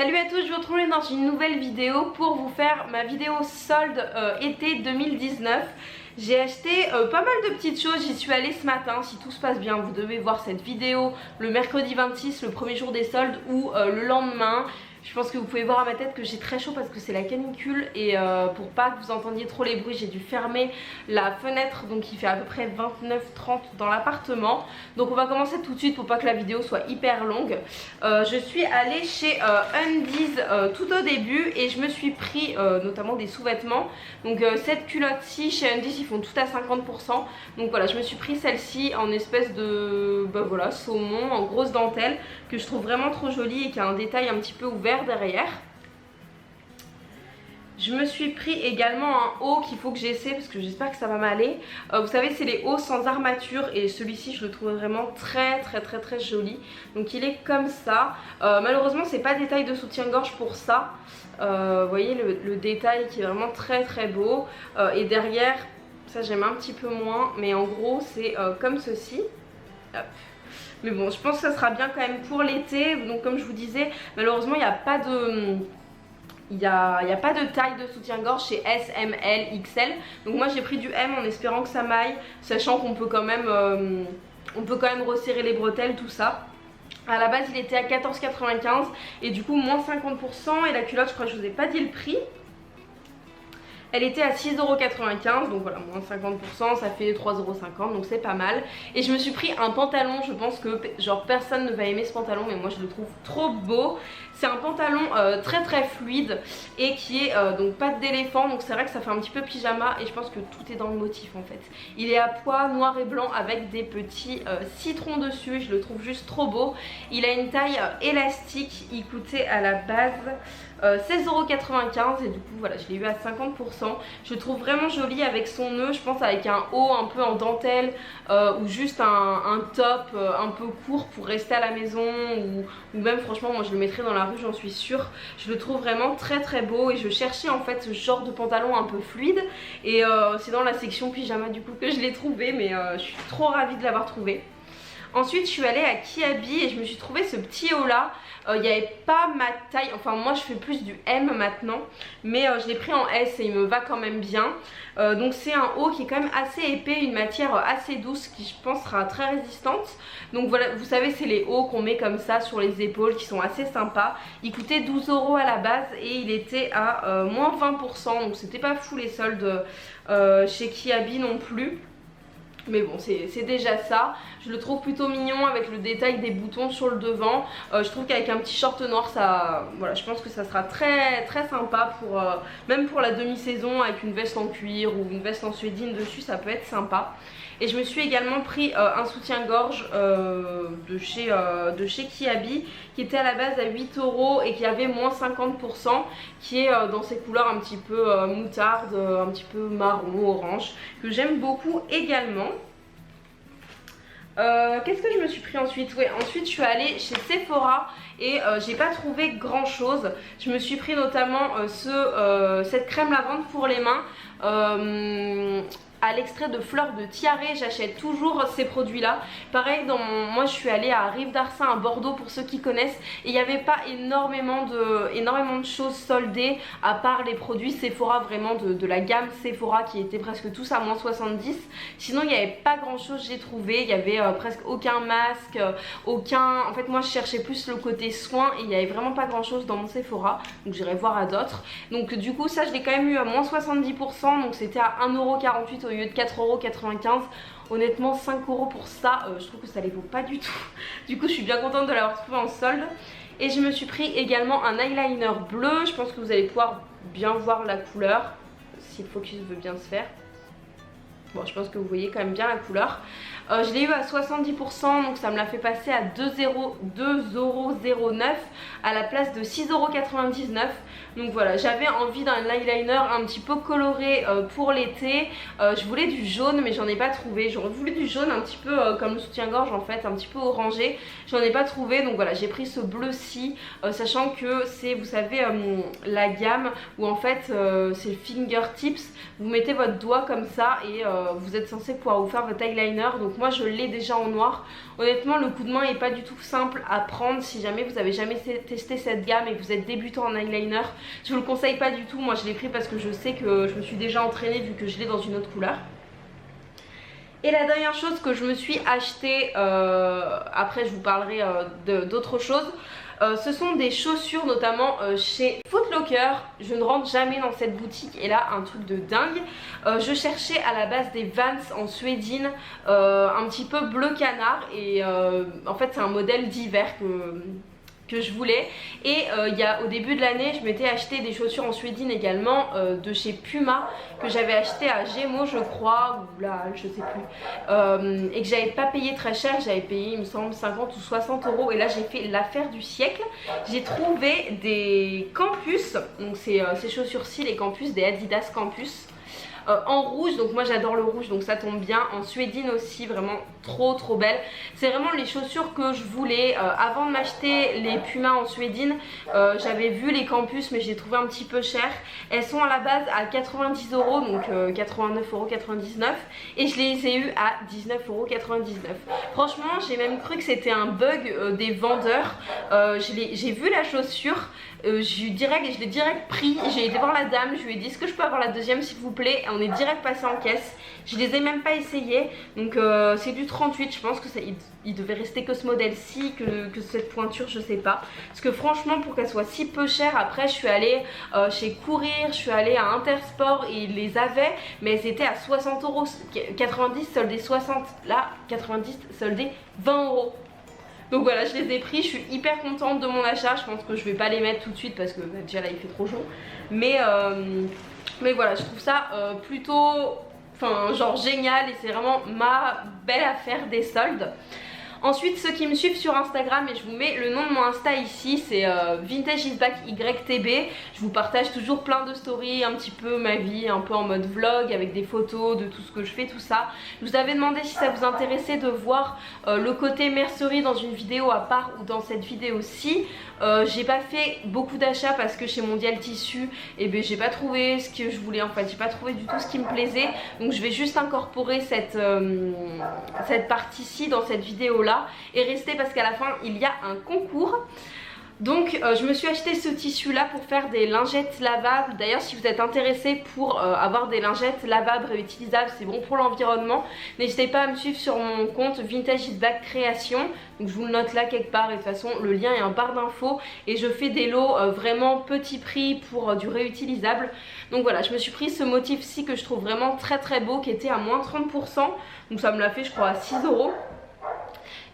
Salut à tous, je vous retrouve dans une nouvelle vidéo pour vous faire ma vidéo solde été 2019. J'ai acheté pas mal de petites choses, j'y suis allée ce matin. Si tout se passe bien, vous devez voir cette vidéo le mercredi 26, le premier jour des soldes, ou le lendemain. Je pense que vous pouvez voir à ma tête que j'ai très chaud parce que c'est la canicule et pour pas que vous entendiez trop les bruits, j'ai dû fermer la fenêtre, donc il fait à peu près 29-30 dans l'appartement. Donc on va commencer tout de suite pour pas que la vidéo soit hyper longue. Je suis allée chez Undies tout au début et je me suis pris notamment des sous-vêtements. Donc cette culotte-ci chez Undies ils font tout à 50%. Donc voilà, je me suis pris celle-ci en espèce de voilà, saumon en grosse dentelle que je trouve vraiment trop jolie et qui a un détail un petit peu ouvert derrière. Je me suis pris également un haut qu'il faut que j'essaie parce que j'espère que ça va m'aller. Vous savez, c'est les hauts sans armature et celui-ci je le trouve vraiment très joli. Donc il est comme ça. Malheureusement c'est pas détail de soutien-gorge pour ça. Vous voyez le détail qui est vraiment très beau. Et derrière, ça j'aime un petit peu moins, mais en gros c'est comme ceci. Hop. Mais bon, je pense que ça sera bien quand même pour l'été. Donc comme je vous disais, malheureusement il n'y a pas de... Il n'y a pas de taille de soutien-gorge chez S, M, L, XL. Donc moi j'ai pris du M en espérant que ça m'aille, sachant qu'on peut quand même resserrer les bretelles, tout ça. À la base il était à 14,95 et du coup moins 50%. Et la culotte, je crois que je vous ai pas dit le prix. Elle était à 6,95€, donc voilà, moins 50%, ça fait 3,50€, donc c'est pas mal. Et je me suis pris un pantalon, je pense que genre personne ne va aimer ce pantalon, mais moi je le trouve trop beau. C'est un pantalon très fluide et qui est donc patte d'éléphant, donc c'est vrai que ça fait un petit peu pyjama et je pense que tout est dans le motif en fait. Il est à pois noir et blanc avec des petits citrons dessus, je le trouve juste trop beau. Il a une taille élastique, il coûtait à la base 16,95€ et du coup voilà, je l'ai eu à 50%. Je le trouve vraiment joli avec son nœud, je pense avec un haut un peu en dentelle ou juste un top un peu court pour rester à la maison ou même franchement moi je le mettrais dans la rue, j'en suis sûre. Je le trouve vraiment très beau et je cherchais en fait ce genre de pantalon un peu fluide et c'est dans la section pyjama du coup que je l'ai trouvé, mais je suis trop ravie de l'avoir trouvé. Ensuite je suis allée à Kiabi et je me suis trouvé ce petit haut là. Il n'y avait pas ma taille, enfin moi je fais plus du M maintenant, mais je l'ai pris en S et il me va quand même bien. Donc c'est un haut qui est quand même assez épais, une matière assez douce qui je pense sera très résistante. Donc voilà, vous savez c'est les hauts qu'on met comme ça sur les épaules qui sont assez sympas. Il coûtait 12€ à la base et il était à moins 20%, donc c'était pas fou les soldes chez Kiabi non plus. Mais bon, c'est déjà ça. Je le trouve plutôt mignon avec le détail des boutons sur le devant. Je trouve qu'avec un petit short noir, ça, voilà, je pense que ça sera très sympa pour même pour la demi-saison avec une veste en cuir ou une veste en suédine dessus, ça peut être sympa. Et je me suis également pris un soutien-gorge de chez Kiabi qui était à la base à 8€ et qui avait moins 50%, qui est dans ces couleurs un petit peu moutarde, un petit peu marron, orange, que j'aime beaucoup également. Qu'est-ce que je me suis pris ensuite? Ouais, ensuite je suis allée chez Sephora et j'ai pas trouvé grand chose. Je me suis pris notamment cette crème lavande pour les mains à l'extrait de fleurs de tiare. J'achète toujours ces produits là. Pareil, moi je suis allée à Rive d'Arcin à Bordeaux pour ceux qui connaissent, et il n'y avait pas énormément de choses soldées à part les produits Sephora, vraiment de la gamme Sephora qui était presque tous à moins 70. Sinon il n'y avait pas grand chose, j'ai trouvé. Il y avait presque aucun masque, aucun... En fait moi je cherchais plus le côté soin et il n'y avait vraiment pas grand chose dans mon Sephora, donc j'irai voir à d'autres. Donc du coup ça je l'ai quand même eu à moins 70%, donc c'était à 1,48€ au lieu de 4,95€. Honnêtement 5€ pour ça, je trouve que ça les vaut pas du tout. Du coup je suis bien contente de l'avoir trouvé en solde. Et je me suis pris également un eyeliner bleu. Je pense que vous allez pouvoir bien voir la couleur si le focus veut bien se faire. Bon, je pense que vous voyez quand même bien la couleur. Je l'ai eu à 70%, donc ça me l'a fait passer à 2,09€ à la place de 6,99€. Donc voilà, j'avais envie d'un eyeliner un petit peu coloré pour l'été. Je voulais du jaune mais j'en ai pas trouvé. J'aurais voulu du jaune un petit peu comme le soutien-gorge en fait, un petit peu orangé. J'en ai pas trouvé, donc voilà, j'ai pris ce bleu-ci, sachant que c'est, vous savez, la gamme où en fait c'est fingertips. Vous mettez votre doigt comme ça et vous êtes censé pouvoir vous faire votre eyeliner. Donc moi je l'ai déjà en noir. Honnêtement le coup de main est pas du tout simple à prendre si jamais vous avez jamais testé cette gamme et que vous êtes débutant en eyeliner. Je vous le conseille pas du tout, moi je l'ai pris parce que je sais que je me suis déjà entraînée vu que je l'ai dans une autre couleur. Et la dernière chose que je me suis achetée, après je vous parlerai d'autres choses, ce sont des chaussures notamment chez Foot Locker. Je ne rentre jamais dans cette boutique et là un truc de dingue. Je cherchais à la base des Vans en suédine un petit peu bleu canard et en fait c'est un modèle d'hiver que je voulais. Et au début de l'année je m'étais acheté des chaussures en suédine également de chez Puma que j'avais acheté à Gémeaux je crois, ou là je sais plus, et que j'avais pas payé très cher, j'avais payé il me semble 50 ou 60 euros et là j'ai fait l'affaire du siècle. J'ai trouvé des Campus, donc c'est ces chaussures-ci, les Campus, des Adidas Campus. En rouge, donc moi j'adore le rouge donc ça tombe bien, en suédine aussi, vraiment trop belle. C'est vraiment les chaussures que je voulais. Avant de m'acheter les Puma en suédine, j'avais vu les Campus mais je les trouvais un petit peu chères. Elles sont à la base à 90 euros, donc 89,99 € et je les ai eues à 19,99 €. Franchement j'ai même cru que c'était un bug des vendeurs. J'ai vu la chaussure, je l'ai direct pris, j'ai été voir la dame, je lui ai dit est-ce que je peux avoir la deuxième s'il vous plaît, et on est direct passé en caisse. Je les ai même pas essayées, donc c'est du 38, je pense que il devait rester que ce modèle-ci, que cette pointure, je sais pas. Parce que franchement pour qu'elle soit si peu chère, après je suis allée chez Courir, je suis allée à Intersport et ils les avaient, mais elles étaient à 60 €, 90 soldés 60, là 90 soldés 20 €. Donc voilà, je les ai pris, je suis hyper contente de mon achat. Je pense que je vais pas les mettre tout de suite parce que déjà là il fait trop chaud. Mais voilà, je trouve ça plutôt, enfin genre génial et c'est vraiment ma belle affaire des soldes. Ensuite, ceux qui me suivent sur Instagram, et je vous mets le nom de mon Insta ici, c'est Vintage is Back YTB. Je vous partage toujours plein de stories, un petit peu ma vie, un peu en mode vlog, avec des photos de tout ce que je fais, tout ça. Je vous avais demandé si ça vous intéressait de voir le côté mercerie dans une vidéo à part ou dans cette vidéo-ci. J'ai pas fait beaucoup d'achats parce que chez Mondial Tissu, et ben j'ai pas trouvé ce que je voulais en fait, j'ai pas trouvé du tout ce qui me plaisait. Donc je vais juste incorporer cette partie-ci dans cette vidéo-là. Et restez parce qu'à la fin il y a un concours. Donc je me suis acheté ce tissu là pour faire des lingettes lavables. D'ailleurs si vous êtes intéressé pour avoir des lingettes lavables réutilisables, c'est bon pour l'environnement, n'hésitez pas à me suivre sur mon compte Vintage is Back Création. Donc je vous le note là quelque part et de toute façon le lien est en barre d'infos. Et je fais des lots vraiment petit prix pour du réutilisable. Donc voilà, je me suis pris ce motif-ci que je trouve vraiment très beau, qui était à moins 30%. Donc ça me l'a fait je crois à 6 €.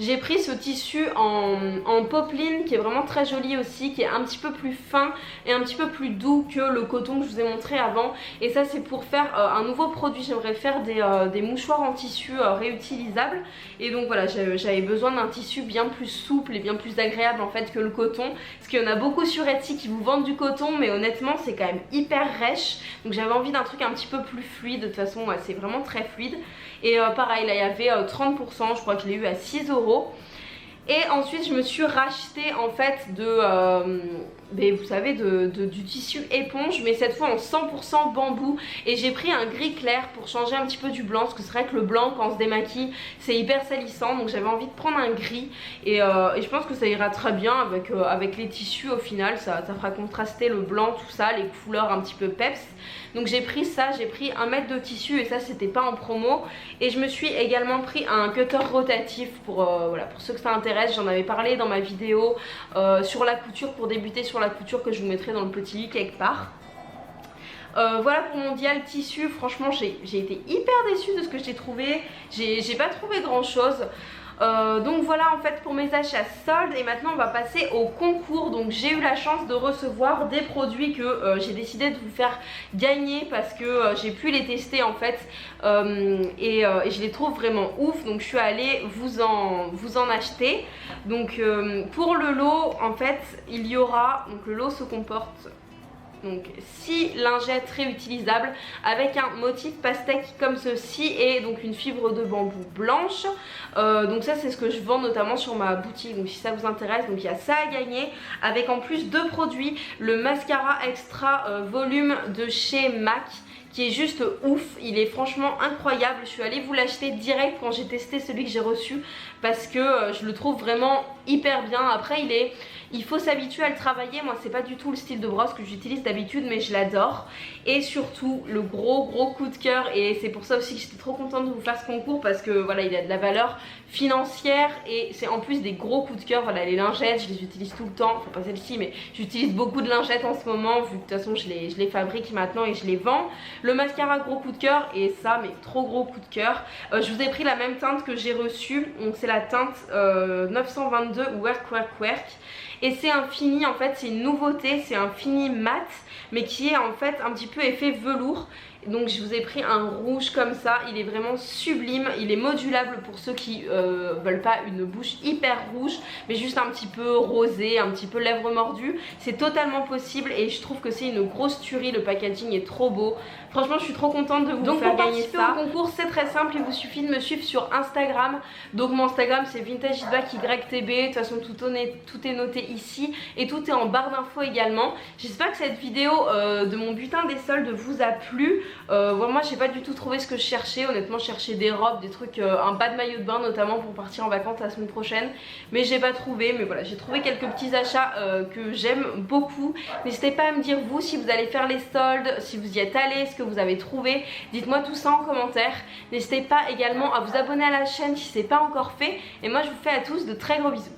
J'ai pris ce tissu en popeline qui est vraiment très joli aussi, qui est un petit peu plus fin et un petit peu plus doux que le coton que je vous ai montré avant. Et ça c'est pour faire un nouveau produit, j'aimerais faire des mouchoirs en tissu réutilisables. Et donc voilà, j'avais besoin d'un tissu bien plus souple et bien plus agréable en fait que le coton. Parce qu'il y en a beaucoup sur Etsy qui vous vendent du coton, mais honnêtement c'est quand même hyper rêche. Donc j'avais envie d'un truc un petit peu plus fluide, de toute façon ouais, c'est vraiment très fluide. Et pareil là il y avait 30%, je crois que je l'ai eu à 6 €. Et ensuite je me suis racheté en fait vous savez du tissu éponge, mais cette fois en 100% bambou. Et j'ai pris un gris clair pour changer un petit peu du blanc, parce que c'est vrai que le blanc quand on se démaquille c'est hyper salissant. Donc j'avais envie de prendre un gris et je pense que ça ira très bien avec les tissus au final. Ça fera contraster le blanc, tout ça, les couleurs un petit peu peps. Donc j'ai pris ça, j'ai pris 1 mètre de tissu et ça c'était pas en promo. Et je me suis également pris un cutter rotatif pour ceux que ça intéresse. J'en avais parlé dans ma vidéo sur la couture, pour débuter sur la couture, que je vous mettrai dans le petit i quelque part. Voilà pour Mondial Tissu, franchement j'ai été hyper déçue de ce que j'ai trouvé. J'ai pas trouvé grand chose. Donc voilà en fait pour mes achats soldes. Et maintenant on va passer au concours. Donc j'ai eu la chance de recevoir des produits que j'ai décidé de vous faire gagner parce que j'ai pu les tester en fait et je les trouve vraiment ouf. Donc je suis allée vous en acheter. Donc pour le lot en fait il y aura, donc le lot se comporte donc 6 lingettes réutilisables avec un motif pastèque comme ceci et donc une fibre de bambou blanche. Donc ça c'est ce que je vends notamment sur ma boutique, donc si ça vous intéresse. Donc il y a ça à gagner avec en plus 2 produits, le mascara extra volume de chez MAC qui est juste ouf. Il est franchement incroyable. Je suis allée vous l'acheter direct quand j'ai testé celui que j'ai reçu parce que je le trouve vraiment hyper bien. Après il faut s'habituer à le travailler. Moi c'est pas du tout le style de brosse que j'utilise d'habitude, mais je l'adore. Et surtout le gros coup de cœur, et c'est pour ça aussi que j'étais trop contente de vous faire ce concours, parce que voilà, il a de la valeur financière et c'est en plus des gros coups de cœur. Voilà, les lingettes je les utilise tout le temps, enfin pas celle-ci mais j'utilise beaucoup de lingettes en ce moment vu que de toute façon je les fabrique maintenant et je les vends. Le mascara gros coup de cœur, et ça mais trop gros coup de cœur. Je vous ai pris la même teinte que j'ai reçue, donc c'est la teinte 922 Work Work Work. Et c'est un fini, en fait c'est une nouveauté, c'est un fini mat mais qui est en fait un petit peu effet velours. Donc je vous ai pris un rouge comme ça, il est vraiment sublime, il est modulable pour ceux qui veulent pas une bouche hyper rouge mais juste un petit peu rosé, un petit peu lèvres mordues. C'est totalement possible et je trouve que c'est une grosse tuerie, le packaging est trop beau. Franchement je suis trop contente de vous faire gagner ça. Donc pour participer au concours c'est très simple, il vous suffit de me suivre sur Instagram. Donc mon Instagram c'est VintageItBack_YTB, de toute façon tout est noté ici et tout est en barre d'infos également. J'espère que cette vidéo de mon butin des soldes vous a plu. Moi j'ai pas du tout trouvé ce que je cherchais, honnêtement je cherchais des robes, des trucs, un bas de maillot de bain notamment pour partir en vacances la semaine prochaine, mais j'ai pas trouvé. Mais voilà, j'ai trouvé quelques petits achats que j'aime beaucoup. N'hésitez pas à me dire vous si vous allez faire les soldes, si vous y êtes allé, ce que vous avez trouvé, dites-moi tout ça en commentaire. N'hésitez pas également à vous abonner à la chaîne si c'est pas encore fait, et moi je vous fais à tous de très gros bisous.